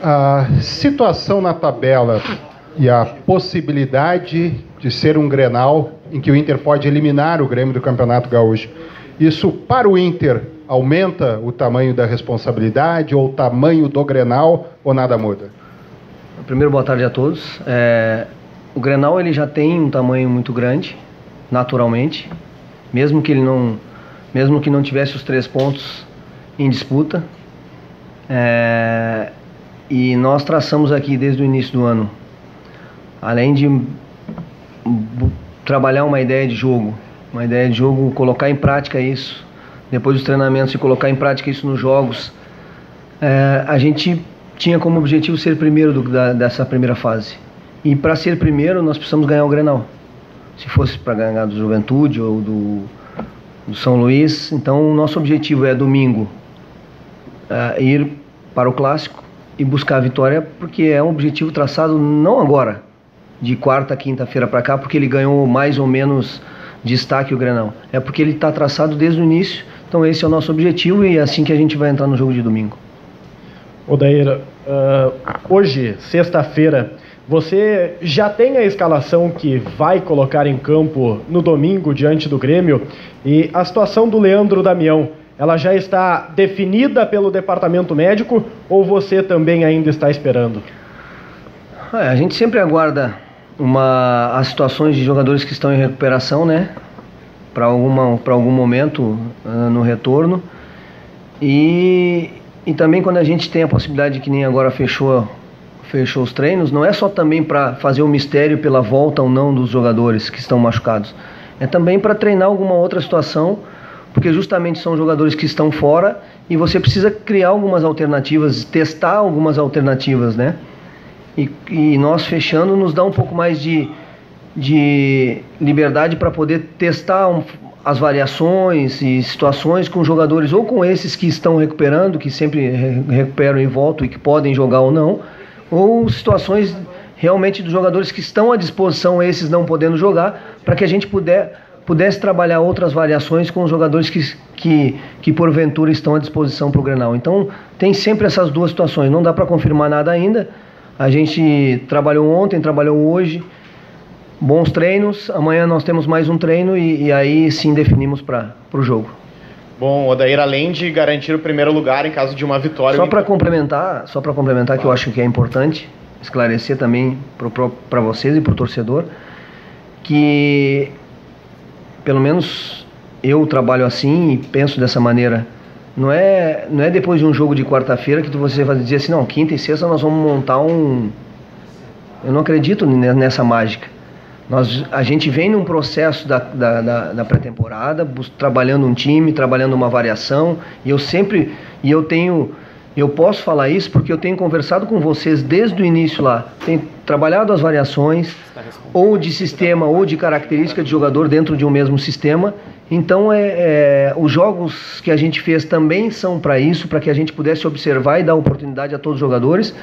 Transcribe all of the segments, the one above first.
A situação na tabela e a possibilidade de ser um Grenal em que o Inter pode eliminar o Grêmio do Campeonato Gaúcho, isso para o Inter aumenta o tamanho da responsabilidade ou o tamanho do Grenal ou nada muda? Primeiro, boa tarde a todos. O Grenal ele já tem um tamanho muito grande, naturalmente, mesmo que não tivesse os 3 pontos em disputa. E nós traçamos aqui desde o início do ano, além de trabalhar uma ideia de jogo, colocar em prática isso, depois dos treinamentos e colocar em prática isso nos jogos, a gente tinha como objetivo ser primeiro dessa primeira fase. E para ser primeiro nós precisamos ganhar o Grenal. Se fosse para ganhar do Juventude ou do São Luís, então o nosso objetivo é domingo ir para o Clássico e buscar a vitória, porque é um objetivo traçado não agora, de quarta, quinta-feira para cá, porque ele ganhou mais ou menos destaque o Grenal. É porque ele está traçado desde o início, então esse é o nosso objetivo e é assim que a gente vai entrar no jogo de domingo. Odair, hoje, sexta-feira, você já tem a escalação que vai colocar em campo no domingo diante do Grêmio, e a situação do Leandro Damião, ela já está definida pelo departamento médico ou você também ainda está esperando? A gente sempre aguarda as situações de jogadores que estão em recuperação, né? Para algum momento no retorno. E também quando a gente tem a possibilidade, que nem agora fechou os treinos, não é só também para fazer o mistério pela volta ou não dos jogadores que estão machucados. É também para treinar alguma outra situação, porque justamente são jogadores que estão fora e você precisa criar algumas alternativas, testar algumas alternativas, né? E nós fechando nos dá um pouco mais de liberdade para poder testar as variações e situações com jogadores, ou com esses que estão recuperando, que sempre recuperam e voltam e que podem jogar ou não, ou situações realmente dos jogadores que estão à disposição, esses não podendo jogar, para que a gente pudesse trabalhar outras variações com os jogadores que porventura estão à disposição para o Grenal. Então tem sempre essas duas situações, não dá para confirmar nada ainda. A gente trabalhou ontem, trabalhou hoje, bons treinos, amanhã nós temos mais um treino e aí sim definimos para o jogo. Bom, Odair, além de garantir o primeiro lugar em caso de uma vitória... Só para complementar, que eu acho que é importante esclarecer também para vocês e para o torcedor, que pelo menos eu trabalho assim e penso dessa maneira. Não é depois de um jogo de quarta-feira que você vai dizer assim, não, quinta e sexta nós vamos montar um... Eu não acredito nessa mágica. A gente vem num processo da pré-temporada, trabalhando um time, trabalhando uma variação, e eu posso falar isso porque eu tenho conversado com vocês desde o início lá, tenho trabalhado as variações, ou de sistema, ou de característica de jogador dentro de um mesmo sistema. Então os jogos que a gente fez também são para isso, para que a gente pudesse observar e dar oportunidade a todos os jogadores,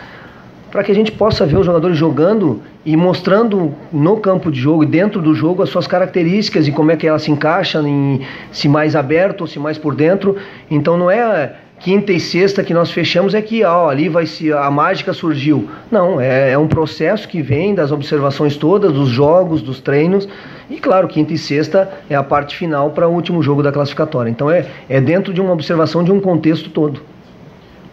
para que a gente possa ver os jogadores jogando e mostrando no campo de jogo e dentro do jogo as suas características e como é que elas se encaixam, se mais aberto ou se mais por dentro. Então não é quinta e sexta que nós fechamos que ali a mágica surgiu. Não, é um processo que vem das observações todas, dos jogos, dos treinos, e claro, quinta e sexta é a parte final para o último jogo da classificatória. Então é dentro de uma observação de um contexto todo.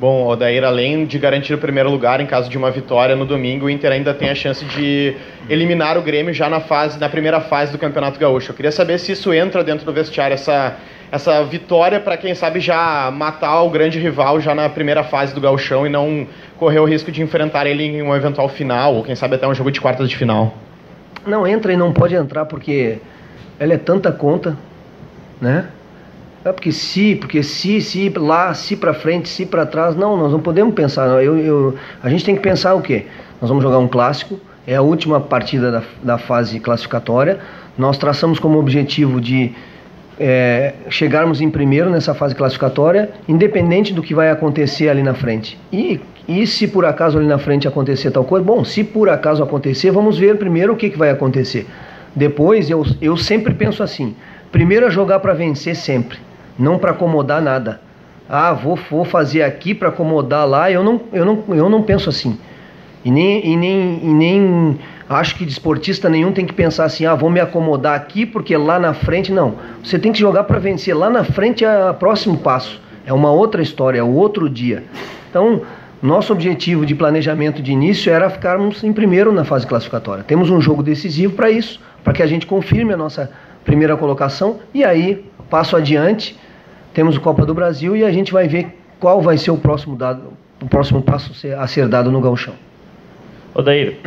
Bom, Odair, além de garantir o primeiro lugar em caso de uma vitória no domingo, o Inter ainda tem a chance de eliminar o Grêmio já na primeira fase do Campeonato Gaúcho. Eu queria saber se isso entra dentro do vestiário, essa vitória para, quem sabe, já matar o grande rival já na primeira fase do Gauchão e não correr o risco de enfrentar ele em um eventual final, ou quem sabe até um jogo de quartas de final. Não entra e não pode entrar porque ela é tanta conta, né? Porque se lá, se para frente, se para trás, não, nós não podemos pensar. A gente tem que pensar o quê? Nós vamos jogar um clássico, é a última partida da fase classificatória. Nós traçamos como objetivo de chegarmos em primeiro nessa fase classificatória, independente do que vai acontecer ali na frente. E se por acaso ali na frente acontecer tal coisa, bom, se por acaso acontecer, vamos ver primeiro o que vai acontecer. Depois, eu sempre penso assim, primeiro é jogar para vencer sempre, não para acomodar nada. vou fazer aqui para acomodar lá. Eu não penso assim. E nem acho que desportista nenhum tem que pensar assim, vou me acomodar aqui porque lá na frente, não. Você tem que jogar para vencer. Lá na frente é o próximo passo. É uma outra história, é o outro dia. Então, nosso objetivo de planejamento de início era ficarmos em primeiro na fase classificatória. Temos um jogo decisivo para isso, para que a gente confirme a nossa primeira colocação. E aí, passo adiante, temos o Copa do Brasil e a gente vai ver qual vai ser o próximo passo a ser dado no Gauchão. Odair,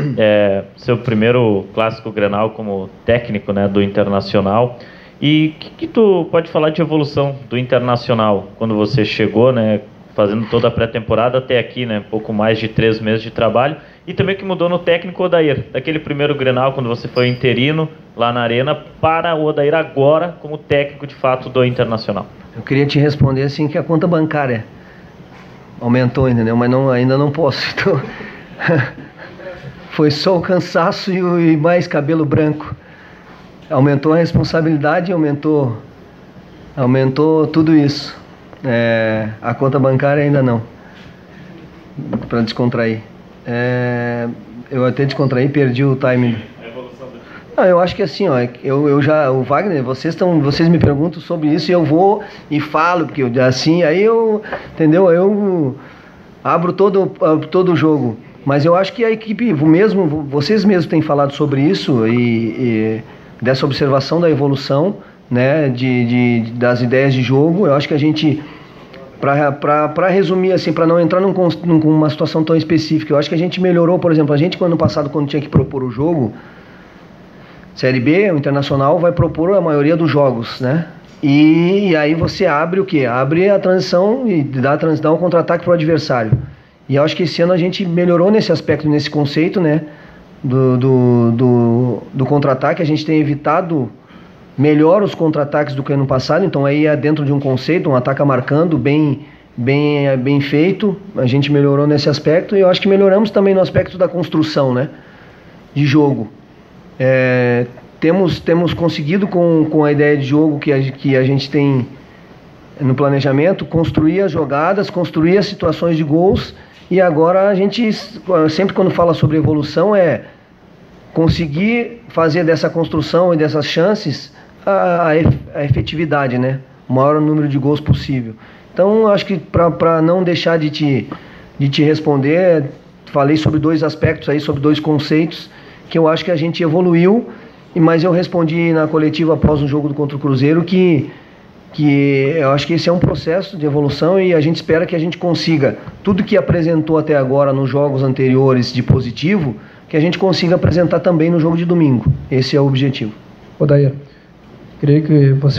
seu primeiro clássico Grenal como técnico, né, do Internacional, e o que tu pode falar de evolução do Internacional quando você chegou, né, fazendo toda a pré-temporada até aqui, né, pouco mais de 3 meses de trabalho, e também o que mudou no técnico Odair, daquele primeiro Grenal quando você foi interino lá na Arena para o Odair agora como técnico de fato do Internacional? Eu queria te responder assim que a conta bancária aumentou, entendeu? Mas ainda não posso, então... Foi só o cansaço e mais cabelo branco. Aumentou a responsabilidade, aumentou tudo isso. A conta bancária ainda não. Para descontrair. Eu até descontraí, perdi o timing. Eu acho que assim, o Wagner, vocês me perguntam sobre isso e eu vou e falo, porque assim, aí entendeu? Eu abro todo o jogo. Mas eu acho que a equipe, vocês mesmos têm falado sobre isso e dessa observação da evolução, né, das ideias de jogo. Eu acho que a gente, para resumir assim, para não entrar numa situação tão específica, eu acho que a gente melhorou, por exemplo, ano passado quando tinha que propor o jogo, Série B, o Internacional vai propor a maioria dos jogos, né? E aí você abre o quê? Abre a transição e dá um contra-ataque para o adversário. E eu acho que esse ano a gente melhorou nesse aspecto, nesse conceito, né, do contra-ataque. A gente tem evitado melhor os contra-ataques do que ano passado. Então aí é dentro de um conceito, um ataque marcando, bem feito. A gente melhorou nesse aspecto. E eu acho que melhoramos também no aspecto da construção, né, de jogo. Temos conseguido com a ideia de jogo que a gente tem no planejamento, construir as jogadas, construir as situações de gols. E agora a gente, sempre quando fala sobre evolução, conseguir fazer dessa construção e dessas chances a efetividade, né? O maior número de gols possível. Então, acho que para não deixar de te responder, falei sobre 2 aspectos aí, sobre 2 conceitos, que eu acho que a gente evoluiu, mas eu respondi na coletiva após o jogo contra o Cruzeiro que eu acho que esse é um processo de evolução e a gente espera que a gente consiga tudo que apresentou até agora nos jogos anteriores de positivo, que a gente consiga apresentar também no jogo de domingo. Esse é o objetivo. Odair,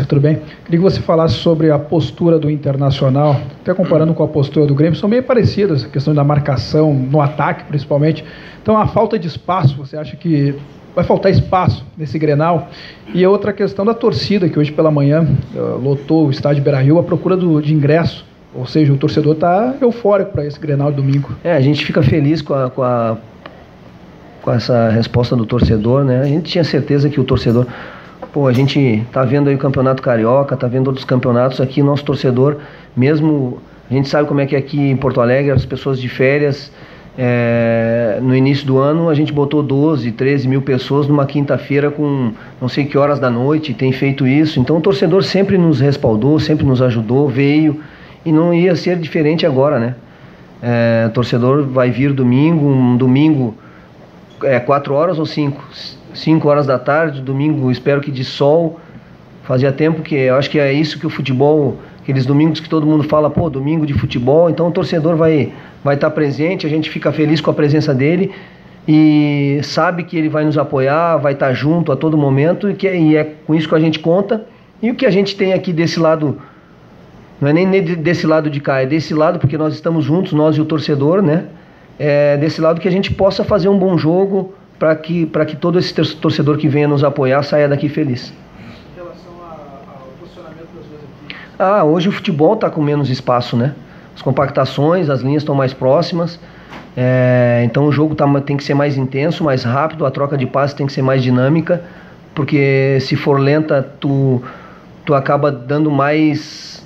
tudo bem? Queria que você falasse sobre a postura do Internacional, até comparando com a postura do Grêmio, são bem parecidas, a questão da marcação, no ataque principalmente. Então a falta de espaço, você acha que vai faltar espaço nesse Grenal? E outra questão da torcida, que hoje pela manhã lotou o estádio Beira-Rio à procura de ingresso. Ou seja, o torcedor está eufórico para esse Grenal de domingo. A gente fica feliz com essa resposta do torcedor, né? A gente tinha certeza que o torcedor... a gente está vendo aí o Campeonato Carioca, está vendo outros campeonatos aqui, nosso torcedor, mesmo... A gente sabe como é que é aqui em Porto Alegre, as pessoas de férias... no início do ano a gente botou 12, 13 mil pessoas numa quinta-feira com não sei que horas da noite, tem feito isso. Então o torcedor sempre nos respaldou, sempre nos ajudou, veio, e não ia ser diferente agora, né? O torcedor vai vir um domingo 4 horas ou 5 horas da tarde, domingo espero que de sol. Fazia tempo que eu acho que é isso que o futebol, aqueles domingos que todo mundo fala, domingo de futebol. Então o torcedor vai estar presente, a gente fica feliz com a presença dele e sabe que ele vai nos apoiar, vai estar junto a todo momento e é com isso que a gente conta. E o que a gente tem aqui desse lado, não é nem desse lado de cá, é desse lado porque nós estamos juntos, nós e o torcedor, né? É desse lado que a gente possa fazer um bom jogo para que todo esse torcedor que venha nos apoiar saia daqui feliz. Hoje o futebol está com menos espaço, né? As compactações, as linhas estão mais próximas, então o jogo tem que ser mais intenso, mais rápido, a troca de passes tem que ser mais dinâmica, porque se for lenta, tu acaba dando mais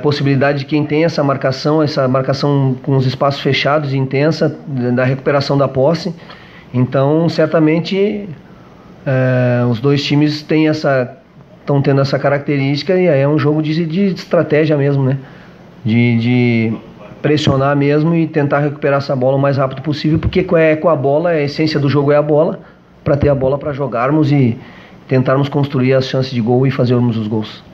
possibilidade de quem tem essa marcação com os espaços fechados e intensa, da recuperação da posse. Então, certamente, os dois times estão tendo essa característica, e aí é um jogo de estratégia mesmo, né? De pressionar mesmo e tentar recuperar essa bola o mais rápido possível, porque com a bola, a essência do jogo é a bola, para ter a bola para jogarmos e tentarmos construir as chances de gol e fazermos os gols.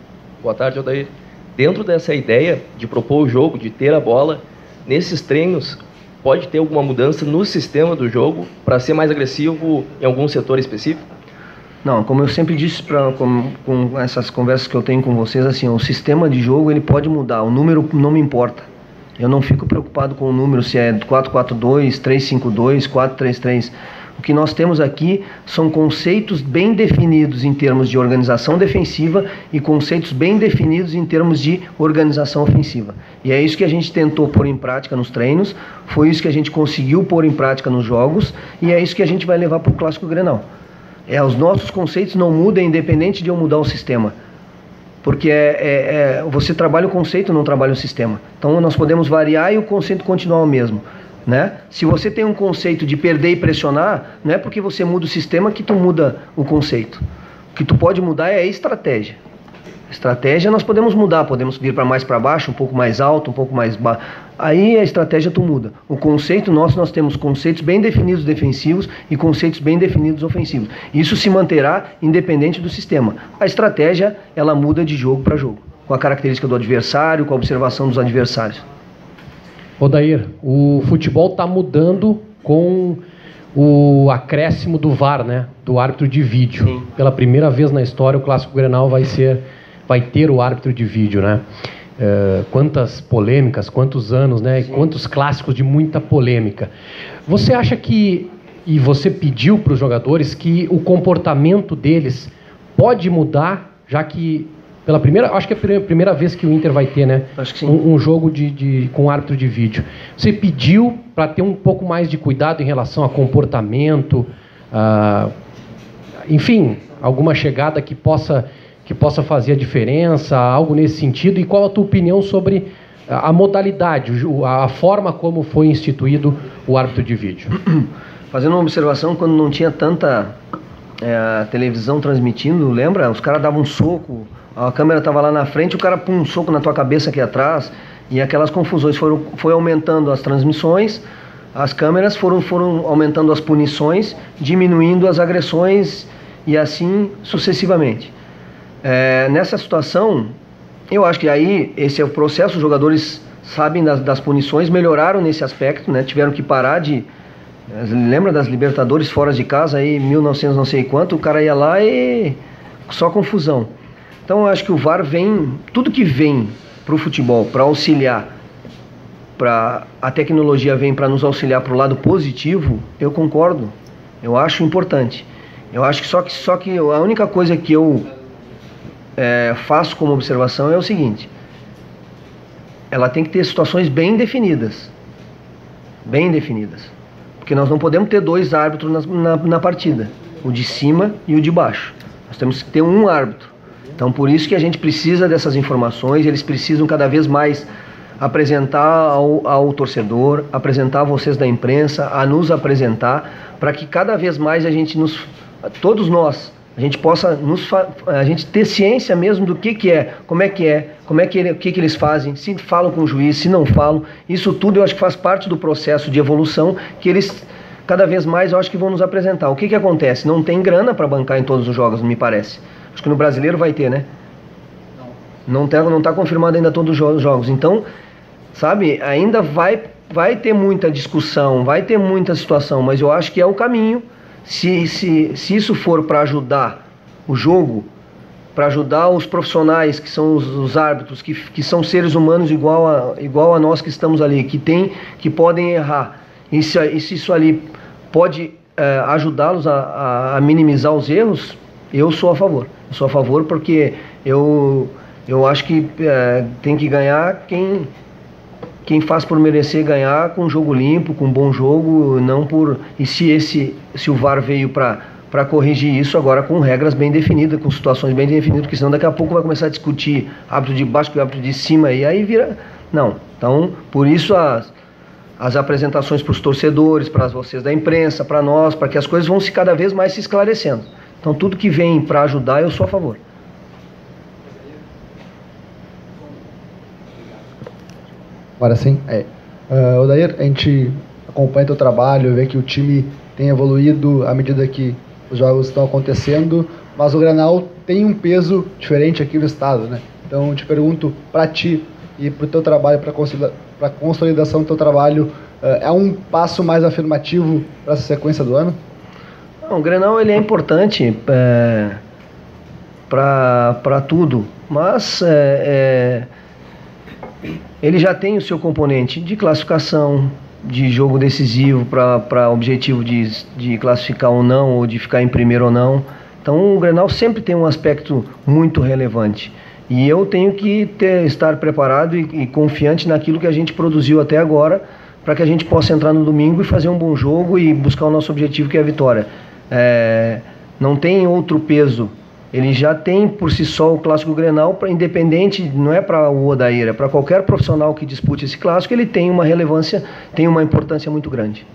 Boa tarde, Odair. Dentro dessa ideia de propor o jogo, de ter a bola, nesses treinos, pode ter alguma mudança no sistema do jogo para ser mais agressivo em algum setor específico? Não, como eu sempre disse com essas conversas que eu tenho com vocês, assim, o sistema de jogo ele pode mudar, o número não me importa. Eu não fico preocupado com o número, se é 4-4-2, 3-5-2, 4-3-3. O que nós temos aqui são conceitos bem definidos em termos de organização defensiva e conceitos bem definidos em termos de organização ofensiva. E é isso que a gente tentou pôr em prática nos treinos, foi isso que a gente conseguiu pôr em prática nos jogos, e é isso que a gente vai levar para o Clássico Grenal. Os nossos conceitos não mudam independente de eu mudar o sistema. Porque você trabalha o conceito, não trabalha o sistema. Então nós podemos variar e o conceito continuar o mesmo, né? Se você tem um conceito de perder e pressionar, não é porque você muda o sistema que tu muda o conceito. O que tu pode mudar é a estratégia. Estratégia nós podemos mudar, podemos vir para mais para baixo, um pouco mais alto, um pouco mais baixo. Aí a estratégia tu muda. O conceito nós temos conceitos bem definidos defensivos e conceitos bem definidos ofensivos. Isso se manterá independente do sistema. A estratégia, ela muda de jogo para jogo, com a característica do adversário, com a observação dos adversários. Odair, o futebol está mudando com o acréscimo do VAR, né? Do árbitro de vídeo. Sim. Pela primeira vez na história, o Clássico Grenal vai ter o árbitro de vídeo, né? Quantas polêmicas, quantos anos, né? E quantos clássicos de muita polêmica. Você acha que, e você pediu para os jogadores, que o comportamento deles pode mudar, já que acho que é a primeira vez que o Inter vai ter, né? Acho que sim. Um jogo com árbitro de vídeo. Você pediu para ter um pouco mais de cuidado em relação a comportamento, enfim, alguma chegada que possa fazer a diferença, algo nesse sentido? E qual a tua opinião sobre a modalidade, a forma como foi instituído o árbitro de vídeo? Fazendo uma observação, quando não tinha tanta televisão transmitindo, lembra? Os caras davam um soco, a câmera estava lá na frente, o cara pôs um soco na tua cabeça aqui atrás, e aquelas confusões foi aumentando as transmissões, as câmeras foram aumentando as punições, diminuindo as agressões e assim sucessivamente. Nessa situação, eu acho que aí esse é o processo, os jogadores sabem das punições, melhoraram nesse aspecto, né? Tiveram que parar lembra das Libertadores fora de casa, aí 1900 não sei quanto, o cara ia lá e só confusão. Então eu acho que o VAR tudo que vem para o futebol, para auxiliar, a tecnologia vem para nos auxiliar para o lado positivo, eu concordo, eu acho importante. Eu acho que só que a única coisa que eu faço como observação é o seguinte: ela tem que ter situações bem definidas, porque nós não podemos ter dois árbitros na partida, o de cima e o de baixo. Nós temos que ter um árbitro. Então por isso que a gente precisa dessas informações, eles precisam cada vez mais apresentar ao torcedor, apresentar a vocês da imprensa, a nos apresentar, para que cada vez mais todos nós, a gente possa a gente ter ciência mesmo do que é, o que eles fazem, se falam com o juiz, se não falam. Isso tudo eu acho que faz parte do processo de evolução que eles cada vez mais eu acho que vão nos apresentar. O que acontece? Não tem grana para bancar em todos os jogos, me parece. Acho que no Brasileiro vai ter, né? Não tá confirmado ainda todos os jogos. Então, sabe, ainda vai ter muita discussão, vai ter muita situação, mas eu acho que é o caminho. Se isso for para ajudar o jogo, para ajudar os profissionais, que são os árbitros, que são seres humanos igual a nós que estamos ali, que podem errar, e se isso ali pode ajudá-los a minimizar os erros, eu sou a favor. Eu sou a favor porque eu acho que tem que ganhar quem faz por merecer ganhar, com jogo limpo, com bom jogo, não por... E se o VAR veio para para corrigir isso agora com regras bem definidas, com situações bem definidas, porque senão daqui a pouco vai começar a discutir árbitro de baixo com o árbitro de cima e aí vira... Não, então por isso as apresentações para os torcedores, para vocês da imprensa, para nós, para que as coisas vão cada vez mais se esclarecendo. Então tudo que vem para ajudar eu sou a favor. Agora sim. Odair, a gente acompanha teu trabalho, vê que o time tem evoluído à medida que os jogos estão acontecendo, mas o Grenal tem um peso diferente aqui no estado, né? Então eu te pergunto, para ti e para o teu trabalho, para a consolidação do teu trabalho, é um passo mais afirmativo para essa sequência do ano? Não, o Grenal ele é importante para tudo, mas ele já tem o seu componente de classificação, de jogo decisivo para objetivo de classificar ou não, ou de ficar em primeiro ou não. Então o Grenal sempre tem um aspecto muito relevante. E eu tenho que estar preparado e confiante naquilo que a gente produziu até agora, para que a gente possa entrar no domingo e fazer um bom jogo e buscar o nosso objetivo, que é a vitória. Não tem outro peso. Ele já tem por si só o Clássico Grenal, independente, não é para o Odair, é para qualquer profissional que dispute esse clássico, ele tem uma relevância, tem uma importância muito grande.